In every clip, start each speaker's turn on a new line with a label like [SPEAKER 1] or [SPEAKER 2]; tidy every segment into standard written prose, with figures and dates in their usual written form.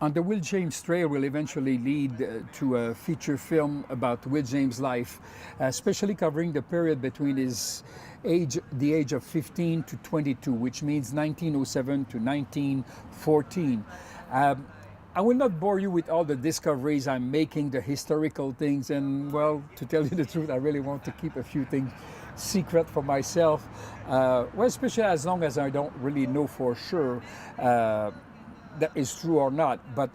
[SPEAKER 1] On the Will James Trail will eventually lead to a feature film about Will James' life, especially covering the period between the age of 15 to 22, which means 1907 to 1914. I will not bore you with all the discoveries I'm making, the historical things, and well, to tell you the truth, I really want to keep a few things secret for myself, well, especially as long as I don't really know for sure that is true or not. But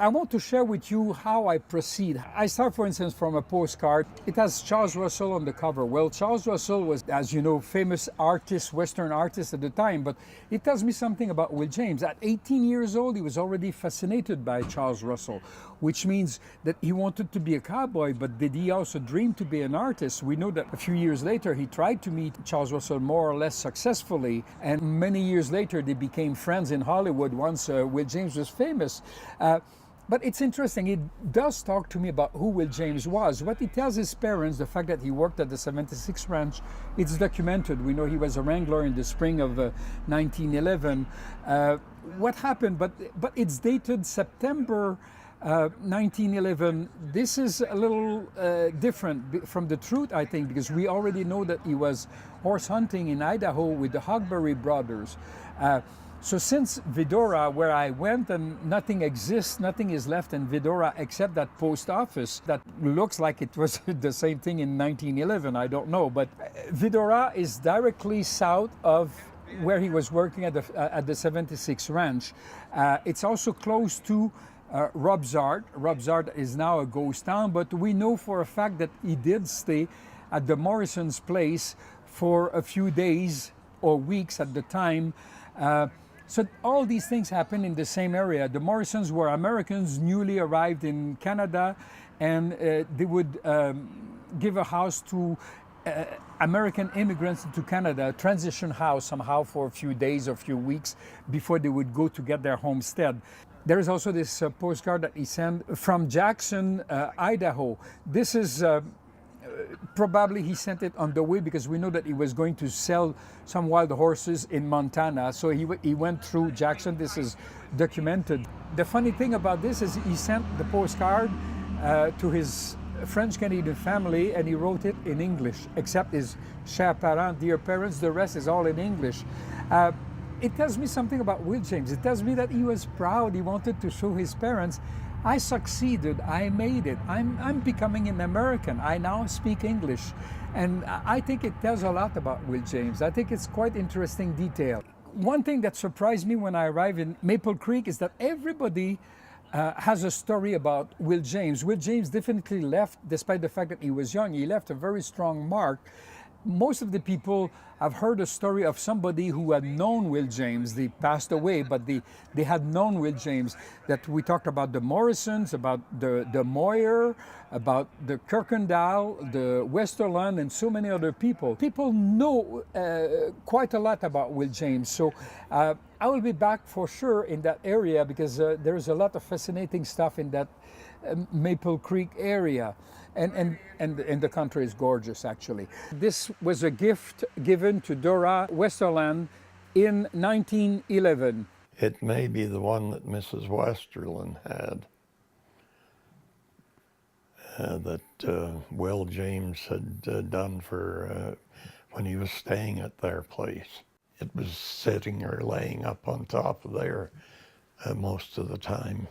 [SPEAKER 1] I want to share with you how I proceed. I start, for instance, from a postcard. It has Charles Russell on the cover. Well, Charles Russell was, as you know, famous artist, Western artist at the time, but it tells me something about Will James. At 18 years old, he was already fascinated by Charles Russell, which means that he wanted to be a cowboy, but did he also dream to be an artist? We know that a few years later, he tried to meet Charles Russell more or less successfully, and many years later, they became friends in Hollywood once Will James was famous. But it's interesting, it does talk to me about who Will James was. What he tells his parents, the fact that he worked at the 76 Ranch, it's documented. We know he was a wrangler in the spring of 1911. What happened, but it's dated September 1911. This is a little different from the truth, I think, because we already know that he was horse hunting in Idaho with the Hogberry brothers. So since Vidora, where I went, and nothing exists, nothing is left in Vidora except that post office that looks like it was the same thing in 1911, I don't know. But Vidora is directly south of where he was working at the 76 Ranch. It's also close to Robsart. Robsart is now a ghost town, but we know for a fact that he did stay at the Morrison's place for a few days or weeks at the time. So all these things happen in the same area. The Morrisons were Americans newly arrived in Canada, and they would give a house to American immigrants into Canada, a transition house somehow for a few days or a few weeks before they would go to get their homestead. There is also this postcard that he sent from Jackson, Idaho. This is probably he sent it on the way because we know that he was going to sell some wild horses in Montana. So he went through Jackson. This is documented. The funny thing about this is he sent the postcard to his French-Canadian family, and he wrote it in English, except his chers parents, dear parents. The rest is all in English. It tells me something about Will James. It tells me that he was proud. He wanted to show his parents, I succeeded, I made it, I'm becoming an American, I now speak English. And I think it tells a lot about Will James. I think it's quite interesting detail. One thing that surprised me when I arrived in Maple Creek is that everybody has a story about Will James. Will James definitely left, despite the fact that he was young, he left a very strong mark. Most of the people have heard a story of somebody who had known Will James. They passed away, but they had known Will James. That we talked about the Morrisons, about the Moyer, about the Kirkendall, the Westerland, and so many other people. People know quite a lot about Will James. So I will be back for sure in that area because there's a lot of fascinating stuff in that Maple Creek area. And the country is gorgeous, actually. This was a gift given to Dora Westerland in 1911.
[SPEAKER 2] It may be the one that Mrs. Westerland had that Will James had done for when he was staying at their place. It was sitting or laying up on top of there most of the time,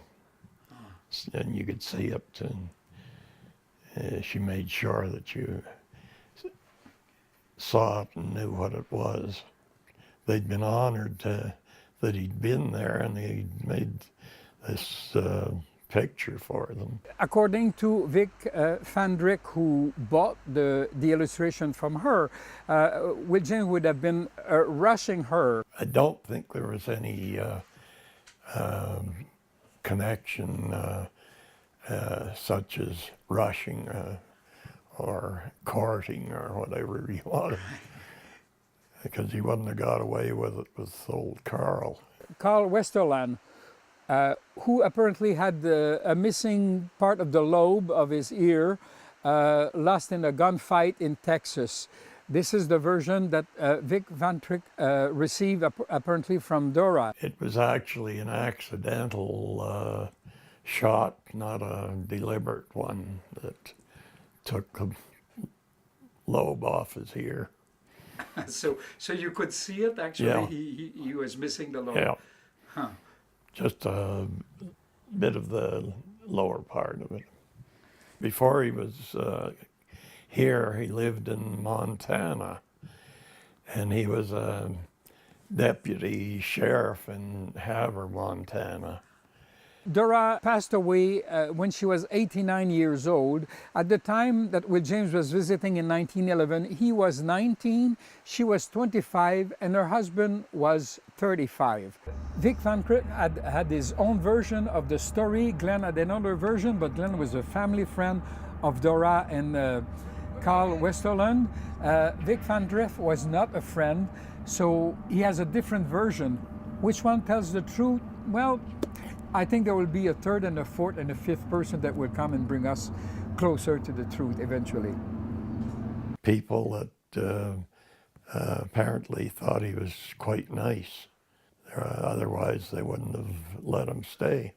[SPEAKER 2] and you could see it. And she made sure that you saw it and knew what it was. They'd been honored that he'd been there, and he'd made this picture for them.
[SPEAKER 1] According to Vic Fandrick, who bought the illustration from her, Will James would have been rushing her.
[SPEAKER 2] I don't think there was any connection such as rushing or courting or whatever you wanted, because he wouldn't have got away with it with old Carl.
[SPEAKER 1] Carl Westerland, who apparently had a missing part of the lobe of his ear, lost in a gunfight in Texas. This is the version that Vic Van Trick received apparently from Dora.
[SPEAKER 2] It was actually an accidental shot, not a deliberate one, that took a lobe off his ear.
[SPEAKER 1] So you could see it actually.
[SPEAKER 2] Yeah.
[SPEAKER 1] He was missing the lobe.
[SPEAKER 2] Yeah.
[SPEAKER 1] Huh.
[SPEAKER 2] Just a bit of the lower part of it. Before he was here, he lived in Montana, and he was a deputy sheriff in Havre, Montana.
[SPEAKER 1] Dora passed away when she was 89 years old. At the time that Will James was visiting in 1911, he was 19, she was 25, and her husband was 35. Vic Van Trick had his own version of the story. Glenn had another version, but Glenn was a family friend of Dora and Carl Westerland. Vic Van Trick was not a friend, so he has a different version. Which one tells the truth? Well, I think there will be a third and a fourth and a fifth person that will come and bring us closer to the truth eventually.
[SPEAKER 2] People that apparently thought he was quite nice. Otherwise, they wouldn't have let him stay.